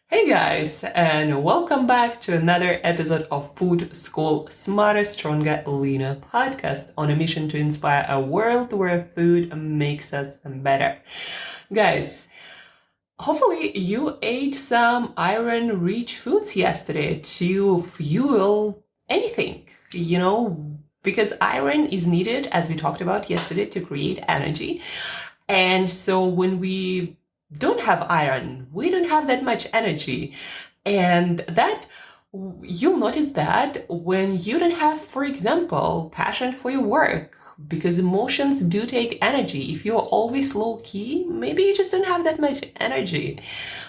Hey guys, and welcome back to another episode of Food School Smarter, Stronger, Leaner podcast on a mission to inspire a world where food makes us better. Guys, hopefully you ate some iron-rich foods yesterday to fuel anything, because iron is needed, as we talked about yesterday, to create energy. And so when we don't have iron, we don't have that much energy. And that you'll notice that when you don't have, for example, passion for your work, because emotions do take energy. If you're always low key, maybe you just don't have that much energy,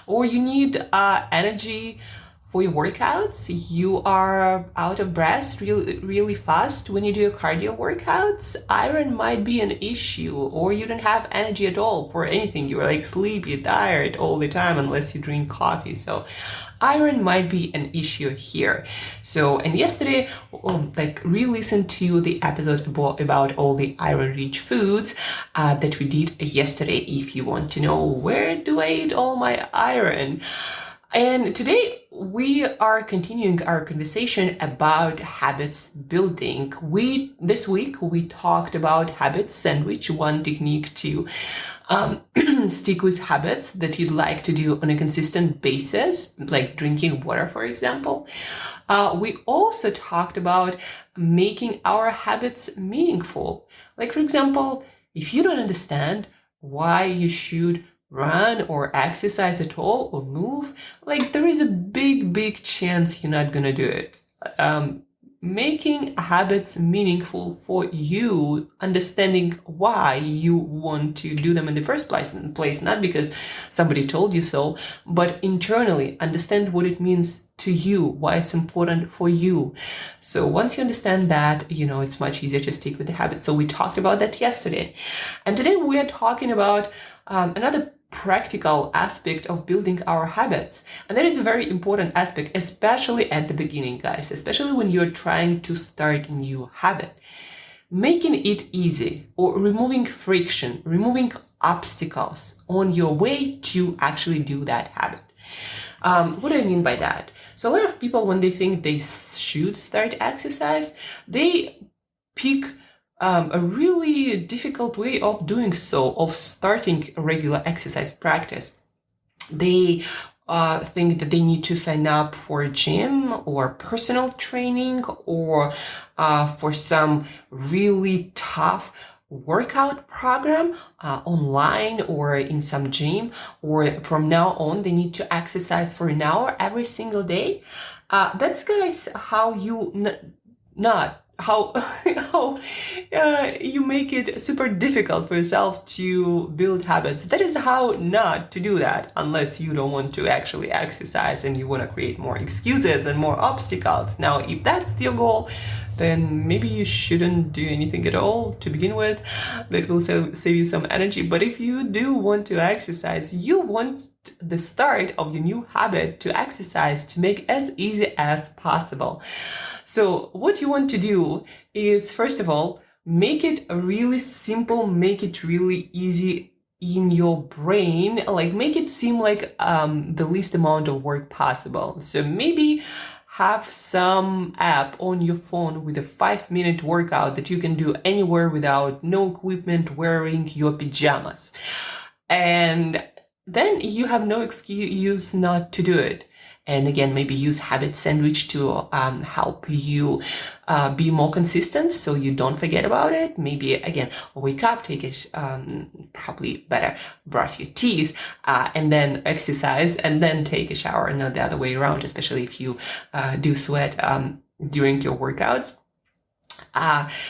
or you need energy for your workouts. You are out of breath really fast when you do your cardio workouts. Iron might be an issue, or you don't have energy at all for anything. You're like sleepy, tired all the time unless you drink coffee. So iron might be an issue here. So, and yesterday, re-listen to the episode about all the iron-rich foods that we did yesterday if you want to know where do I eat all my iron. And today we are continuing our conversation about habits building. This week we talked about habit sandwich, one technique to stick with habits that you'd like to do on a consistent basis, like drinking water, for example. We also talked about making our habits meaningful. Like, for example, if you don't understand why you should run or exercise at all or move, like there is a big chance you're not gonna do it. Making habits meaningful for you, understanding why you want to do them in the first place, not because somebody told you so, but internally understand what it means to you, why it's important for you. So once you understand that, it's much easier to stick with the habit. So we talked about that yesterday. And today we are talking about another practical aspect of building our habits. And that is a very important aspect, especially at the beginning, guys, especially when you're trying to start a new habit. Making it easy, or removing friction, removing obstacles on your way to actually do that habit. What do I mean by that? So a lot of people, when they think they should start exercise, they pick a really difficult way of doing so, of starting a regular exercise practice. They think that they need to sign up for a gym or personal training or for some really tough workout program online or in some gym, or from now on they need to exercise for an hour every single day. That's, guys, how you you make it super difficult for yourself to build habits. That is how not to do that, unless you don't want to actually exercise and you want to create more excuses and more obstacles. Now, if that's your goal, then maybe you shouldn't do anything at all to begin with. That will save you some energy. But if you do want to exercise, you want the start of your new habit to exercise to make as easy as possible. So what you want to do is, first of all, make it really simple, make it really easy in your brain, like make it seem like the least amount of work possible. So maybe have some app on your phone with a 5-minute workout that you can do anywhere without no equipment, wearing your pajamas. And then you have no excuse not to do it. And again, maybe use habit sandwich to help you be more consistent so you don't forget about it. Maybe, again, wake up, take a, probably better, brush your teeth, and then exercise, and then take a shower, not the other way around, especially if you do sweat during your workouts.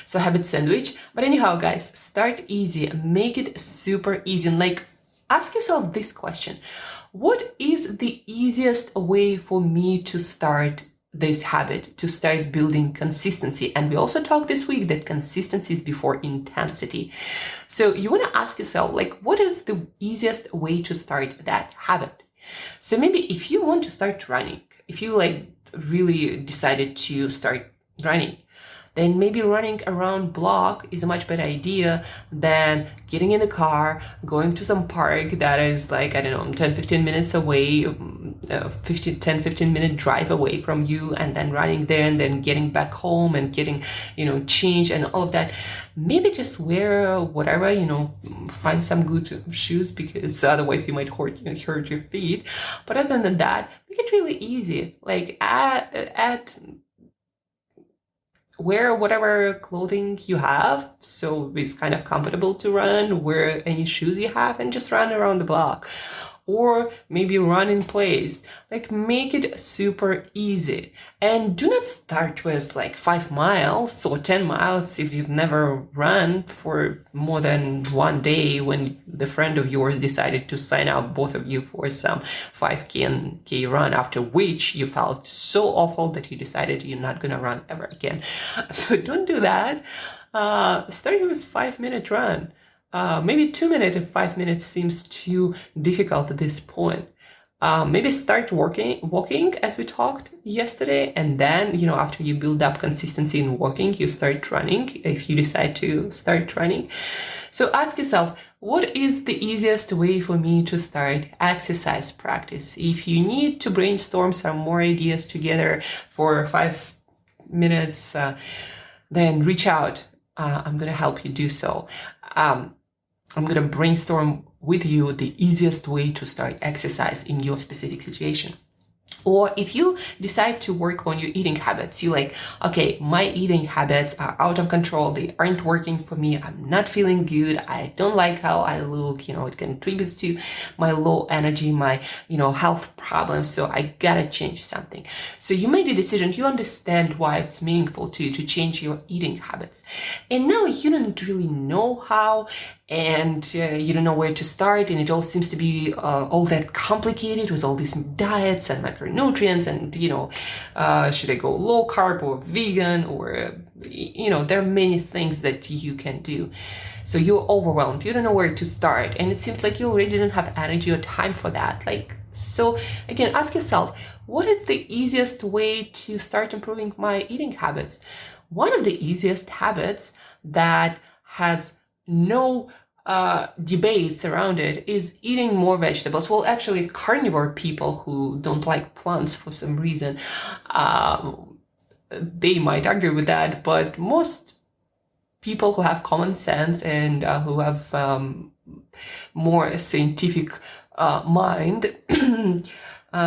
So habit sandwich. But anyhow, guys, start easy, make it super easy. And ask yourself this question: what is the easiest way for me to start this habit, to start building consistency? And we also talked this week that consistency is before intensity. So you want to ask yourself, what is the easiest way to start that habit? So maybe if you want to start running, if you really decided to start running, then maybe running around block is a much better idea than getting in the car, going to some park that is 10-15 minutes away, 10-15 minute drive away from you, and then running there and then getting back home and getting, change and all of that. Maybe just wear whatever, find some good shoes, because otherwise you might hurt your feet. But other than that, make it really easy. Like wear whatever clothing you have, so it's kind of comfortable to run. Wear any shoes you have and just run around the block. Or maybe run in place. Like, make it super easy. And do not start with like 5 miles or 10 miles if you've never run for more than one day, when the friend of yours decided to sign up both of you for some 5K run, after which you felt so awful that you decided you're not gonna run ever again. So don't do that. Start with 5-minute run. Maybe 2 minutes if 5 minutes seems too difficult at this point. Maybe start walking as we talked yesterday, and then, after you build up consistency in walking, you start running if you decide to start running. So ask yourself, what is the easiest way for me to start exercise practice? If you need to brainstorm some more ideas together for 5 minutes, then reach out. I'm going to help you do so. I'm going to brainstorm with you the easiest way to start exercise in your specific situation. Or if you decide to work on your eating habits, you're like, okay, my eating habits are out of control. They aren't working for me. I'm not feeling good. I don't like how I look. It contributes to my low energy, my, health problems. So I gotta change something. So you made a decision. You understand why it's meaningful to you to change your eating habits. And now you don't really know how, and you don't know where to start, and it all seems to be all that complicated with all these diets and macronutrients, and should I go low carb or vegan, or there are many things that you can do. So you're overwhelmed, you don't know where to start, and it seems like you already don't have energy or time for that. So again, ask yourself, what is the easiest way to start improving my eating habits? One of the easiest habits that has no debates around it is eating more vegetables. Well, actually, carnivore people who don't like plants for some reason, they might argue with that, but most people who have common sense and who have more scientific mind,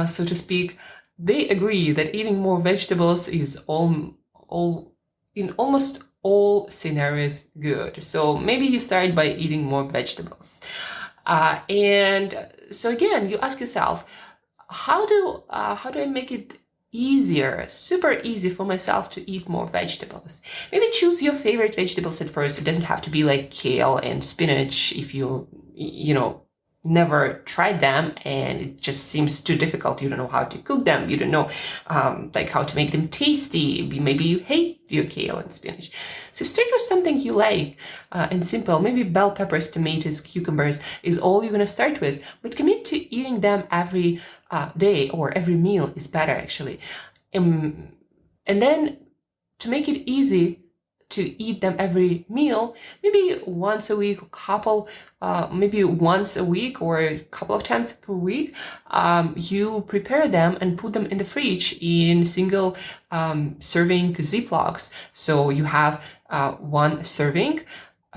so to speak, they agree that eating more vegetables is in almost all scenarios good. So maybe you start by eating more vegetables. And so again, you ask yourself, how do I make it easier, super easy for myself to eat more vegetables? Maybe choose your favorite vegetables at first. It doesn't have to be like kale and spinach if you never tried them and it just seems too difficult. You don't know how to cook them. You don't know how to make them tasty. Maybe you hate your kale and spinach. So start with something you like and simple. Maybe bell peppers, tomatoes, cucumbers is all you're going to start with, but commit to eating them every day, or every meal is better actually. And then to make it easy to eat them every meal, maybe once a week, maybe once a week or a couple of times per week, you prepare them and put them in the fridge in single serving Ziplocs. So you have one serving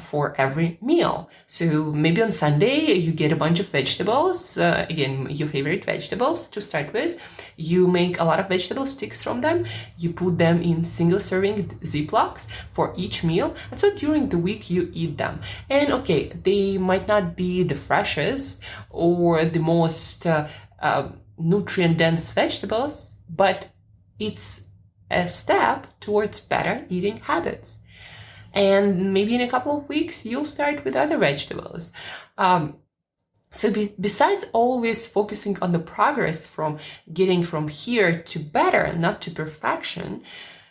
for every meal. So maybe on Sunday you get a bunch of vegetables, again your favorite vegetables to start with. You make a lot of vegetable sticks from them. You put them in single serving Ziplocs for each meal, and so during the week you eat them. And okay, they might not be the freshest or the most nutrient dense vegetables, but it's a step towards better eating habits. And maybe in a couple of weeks, you'll start with other vegetables. So besides always focusing on the progress from getting from here to better, not to perfection,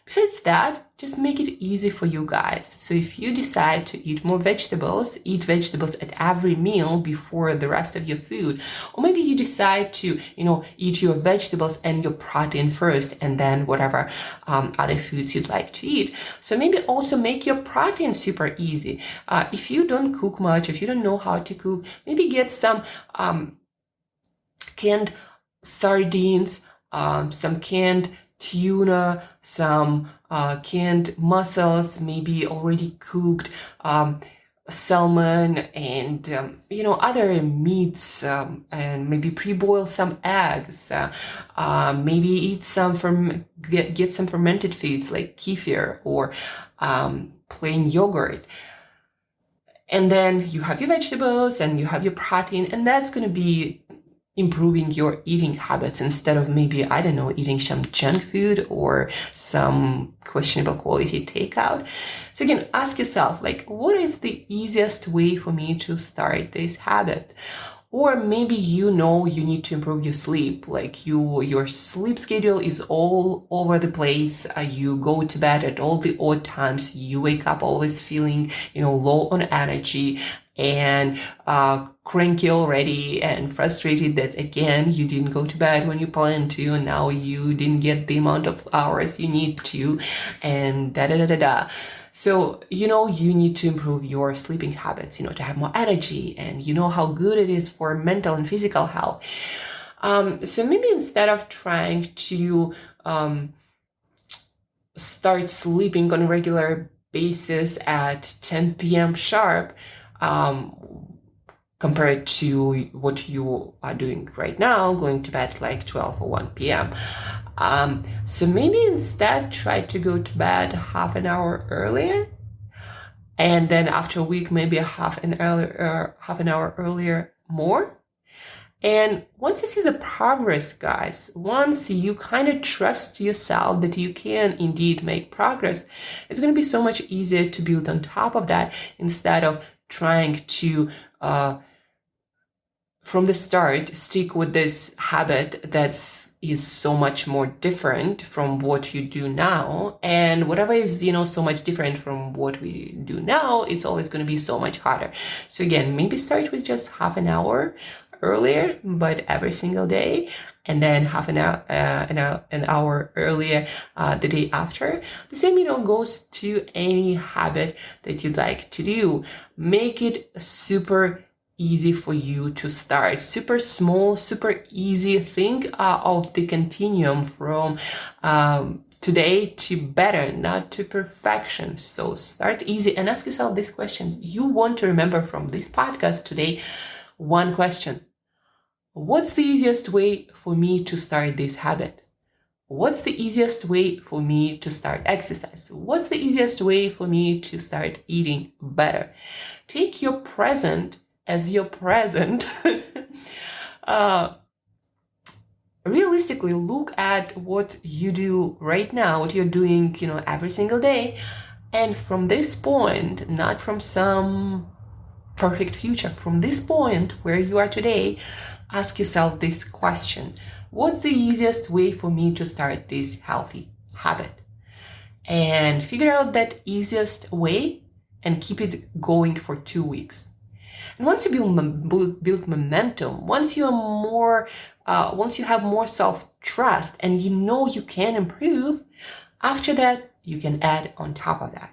besides that, just make it easy for you guys. So if you decide to eat more vegetables, eat vegetables at every meal before the rest of your food. Or maybe you decide to, eat your vegetables and your protein first, and then whatever other foods you'd like to eat. So maybe also make your protein super easy. If you don't cook much, if you don't know how to cook, maybe get some canned sardines, some canned tuna, some canned mussels, maybe already cooked salmon, and other meats, and maybe pre-boil some eggs, maybe eat get some fermented foods like kefir or plain yogurt. And then you have your vegetables and you have your protein, and that's going to be improving your eating habits instead of maybe, I don't know, eating some junk food or some questionable quality takeout. So again, ask yourself, like, what is the easiest way for me to start this habit? Or maybe you need to improve your sleep, like your sleep schedule is all over the place. You go to bed at all the odd times. You wake up always feeling, low on energy and cranky already and frustrated that again you didn't go to bed when you planned to, and now you didn't get the amount of hours you need to, and da da da da da. So, you need to improve your sleeping habits, to have more energy, and how good it is for mental and physical health. So maybe instead of trying to start sleeping on a regular basis at 10 p.m. sharp, compared to what you are doing right now, going to bed like 12 or 1 p.m. So maybe instead try to go to bed half an hour earlier, and then after a week, maybe half an hour earlier more. And once you see the progress, guys, once you kind of trust yourself that you can indeed make progress, it's going to be so much easier to build on top of that instead of trying to, from the start, stick with this habit is so much more different from what you do now. And whatever is, so much different from what we do now, it's always going to be so much harder. So again, maybe start with just half an hour earlier, but every single day, and then half an hour earlier the day after. The same, goes to any habit that you'd like to do. Make it super easy for you to start. Super small, super easy. Think of the continuum from today to better, not to perfection. So start easy and ask yourself this question. You want to remember from this podcast today one question. What's the easiest way for me to start this habit? What's the easiest way for me to start exercise? What's the easiest way for me to start eating better? Take your present as your present. Realistically, look at what you do right now, what you're doing, every single day. And from this point, not from some perfect future, from this point where you are today, ask yourself this question. What's the easiest way for me to start this healthy habit? And figure out that easiest way and keep it going for 2 weeks. And once you build momentum, once you have more self-trust and you can improve, after that, you can add on top of that.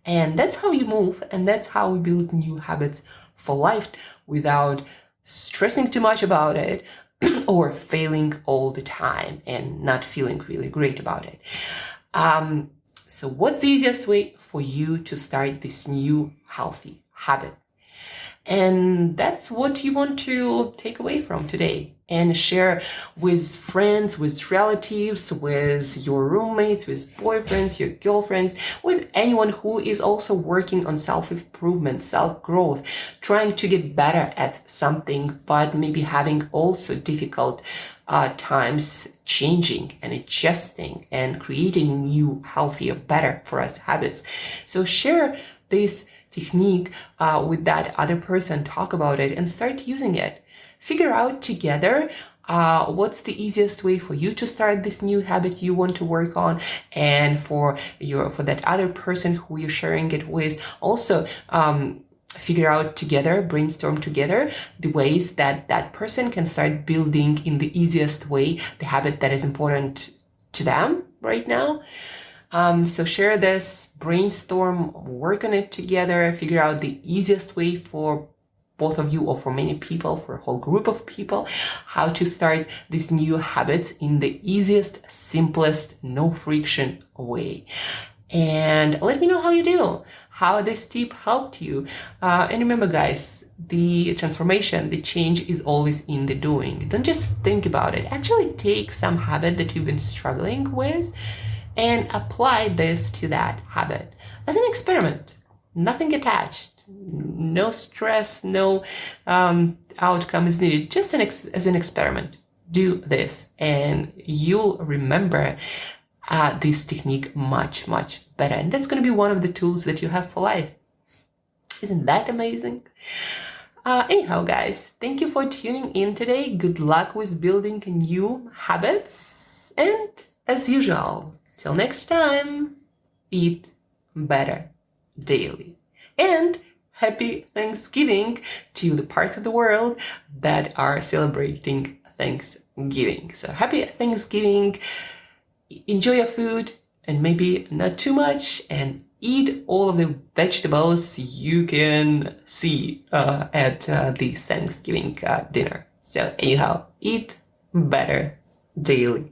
And that's how you move, and that's how we build new habits for life without stressing too much about it or failing all the time and not feeling really great about it. So what's the easiest way for you to start this new healthy habit? And that's what you want to take away from today and share with friends, with relatives, with your roommates, with boyfriends, your girlfriends, with anyone who is also working on self-improvement, self-growth, trying to get better at something, but maybe having also difficult times changing and adjusting and creating new, healthier, better for us habits. So share this technique with that other person, talk about it and start using it. Figure out together what's the easiest way for you to start this new habit you want to work on, and for that other person who you're sharing it with. Also, figure out together, brainstorm together the ways that that person can start building in the easiest way the habit that is important to them right now. So share this, brainstorm, work on it together, figure out the easiest way for both of you or for many people, for a whole group of people, how to start these new habits in the easiest, simplest, no friction way. And let me know how you do, how this tip helped you. And remember, guys, the transformation, the change is always in the doing. Don't just think about it. Actually take some habit that you've been struggling with and apply this to that habit as an experiment. Nothing attached, no stress, no outcome is needed, just as an experiment. Do this and you'll remember this technique much better, and that's going to be one of the tools that you have for life. Isn't that amazing? Anyhow, guys, thank you for tuning in today. Good luck with building new habits, and as usual, till next time, eat better daily. And happy Thanksgiving to the parts of the world that are celebrating Thanksgiving. So happy Thanksgiving. Enjoy your food, and maybe not too much, and eat all of the vegetables you can see at the Thanksgiving dinner. So anyhow, eat better daily.